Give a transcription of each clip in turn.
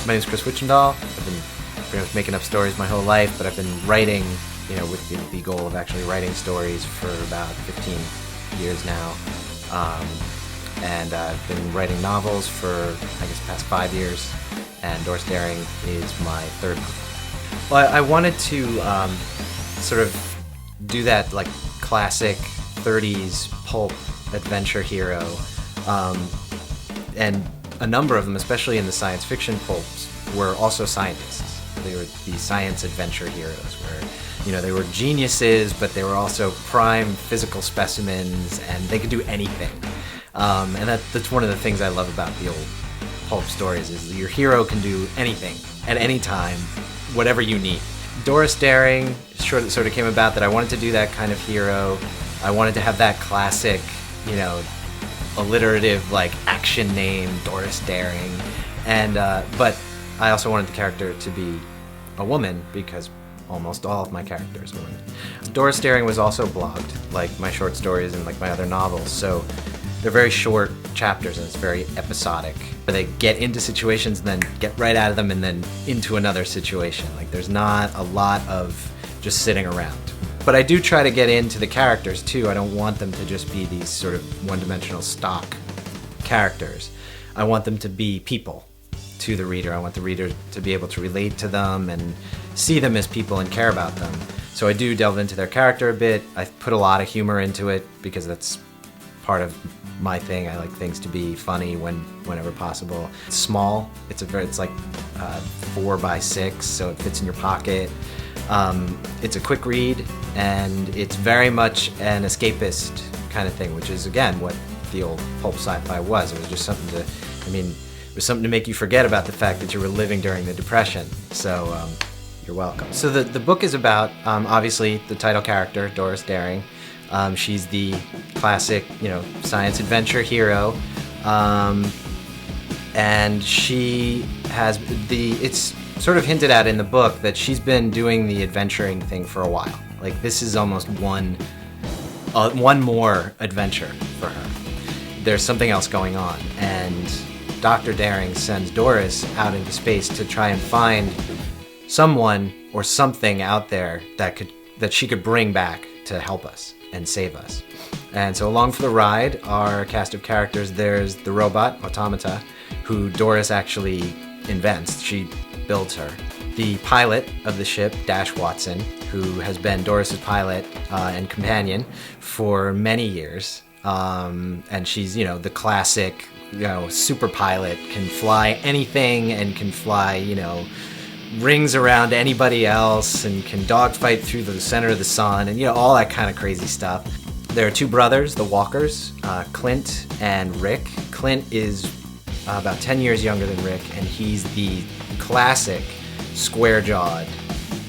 My name is Chris Wichtendahl. I've been pretty much making up stories my whole life, but I've been writing, with the goal of actually writing stories for about 15 years now. And I've been writing novels for, I guess, the past 5 years, and Doris Daring is my third novel. Well, I wanted to sort of do that like classic 30s pulp adventure hero, and a number of them, especially in the science fiction pulps, were also scientists. They were the science adventure heroes where, they were geniuses, but they were also prime physical specimens, and they could do anything. And that's one of the things I love about the old pulp stories, is your hero can do anything at any time, whatever you need. Doris Daring sort of came about that I wanted to do that kind of hero. I wanted to have that classic, alliterative, like, action name, Doris Daring. And but I also wanted the character to be a woman, because almost all of my characters were women. Doris Daring was also blogged, like my short stories and like my other novels, so they're very short chapters and it's very episodic, where they get into situations and then get right out of them and then into another situation. Like, there's not a lot of just sitting around. But I do try to get into the characters too. I don't want them to just be these sort of one-dimensional stock characters. I want them to be people to the reader. I want the reader to be able to relate to them and see them as people and care about them. So I do delve into their character a bit. I put a lot of humor into it because that's part of my thing. I like things to be funny whenever possible. It's small. It's like 4 by 6, so it fits in your pocket. It's a quick read, and it's very much an escapist kind of thing, which is again what the old pulp sci-fi was. It was just something it was something to make you forget about the fact that you were living during the Depression. So you're welcome. So the book is about obviously the title character, Doris Daring. She's the classic, science adventure hero, and she has it's sort of hinted at in the book that she's been doing the adventuring thing for a while. Like, this is almost one more adventure for her. There's something else going on, and Dr. Daring sends Doris out into space to try and find someone or something out there that she could bring back to help us and save us. And so along for the ride, our cast of characters, there's the robot, Automata, who Doris actually invents. She builds her. The pilot of the ship, Dash Watson, who has been Doris's pilot and companion for many years. And she's, the classic, super pilot, can fly anything and can fly, rings around anybody else and can dogfight through the center of the sun and, all that kind of crazy stuff. There are 2 brothers, the Walkers, Clint and Rick. Clint is about 10 years younger than Rick, and he's the classic square-jawed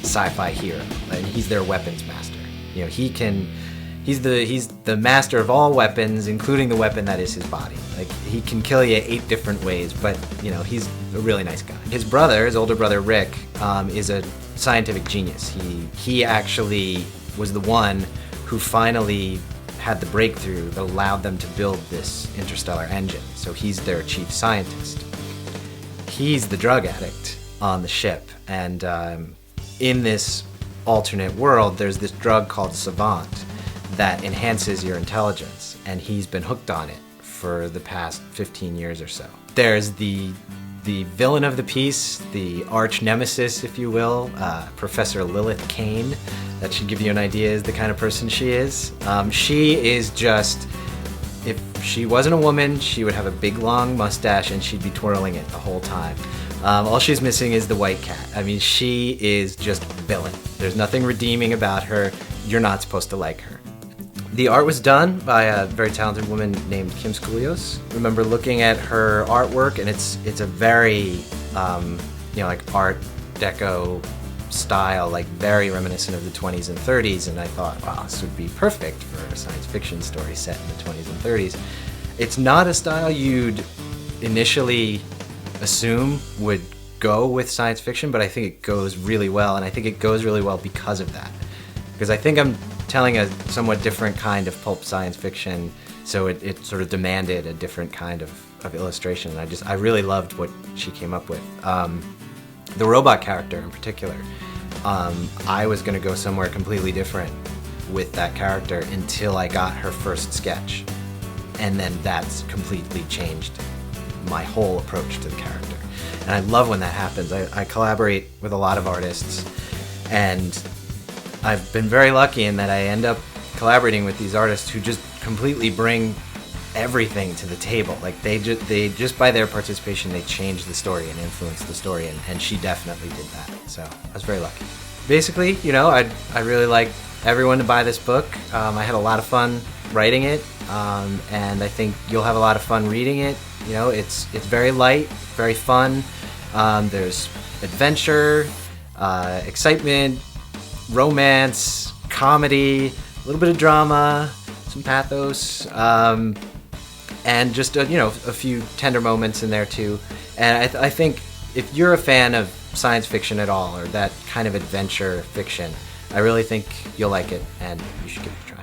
sci-fi hero, and he's their weapons master. He's the master of all weapons, including the weapon that is his body. Like, he can kill you 8 different ways, but, he's a really nice guy. His older brother, Rick, is a scientific genius. He actually was the one who finally had the breakthrough that allowed them to build this interstellar engine. So he's their chief scientist. He's the drug addict on the ship, and in this alternate world, there's this drug called Savant that enhances your intelligence, and he's been hooked on it for the past 15 years or so. There's the villain of the piece, the arch nemesis, if you will, Professor Lilith Kane. That should give you an idea as the kind of person she is. She is just, if she wasn't a woman, she would have a big long mustache and she'd be twirling it the whole time. All she's missing is the white cat. I mean, she is just villain. There's nothing redeeming about her. You're not supposed to like her. The art was done by a very talented woman named Kim Scoulios. I remember looking at her artwork, and it's a very, like Art Deco style, like very reminiscent of the 20s and 30s, and I thought, wow, this would be perfect for a science fiction story set in the 20s and 30s. It's not a style you'd initially assume would go with science fiction, but I think it goes really well, and I think it goes really well because of that. Because I think I'm telling a somewhat different kind of pulp science fiction, so it sort of demanded a different kind of of illustration. I really loved what she came up with. The robot character in particular, I was going to go somewhere completely different with that character until I got her first sketch. And then that's completely changed my whole approach to the character. And I love when that happens. I collaborate with a lot of artists, and I've been very lucky in that I end up collaborating with these artists who just completely bring everything to the table. Like they just by their participation, they change the story and influence the story, and she definitely did that. So I was very lucky. Basically, I really like everyone to buy this book. I had a lot of fun writing it, and I think you'll have a lot of fun reading it. It's very light, very fun. There's adventure, excitement, romance, comedy, a little bit of drama, some pathos, and just a few tender moments in there too. And I think if you're a fan of science fiction at all, or that kind of adventure fiction, I really think you'll like it, and you should give it a try.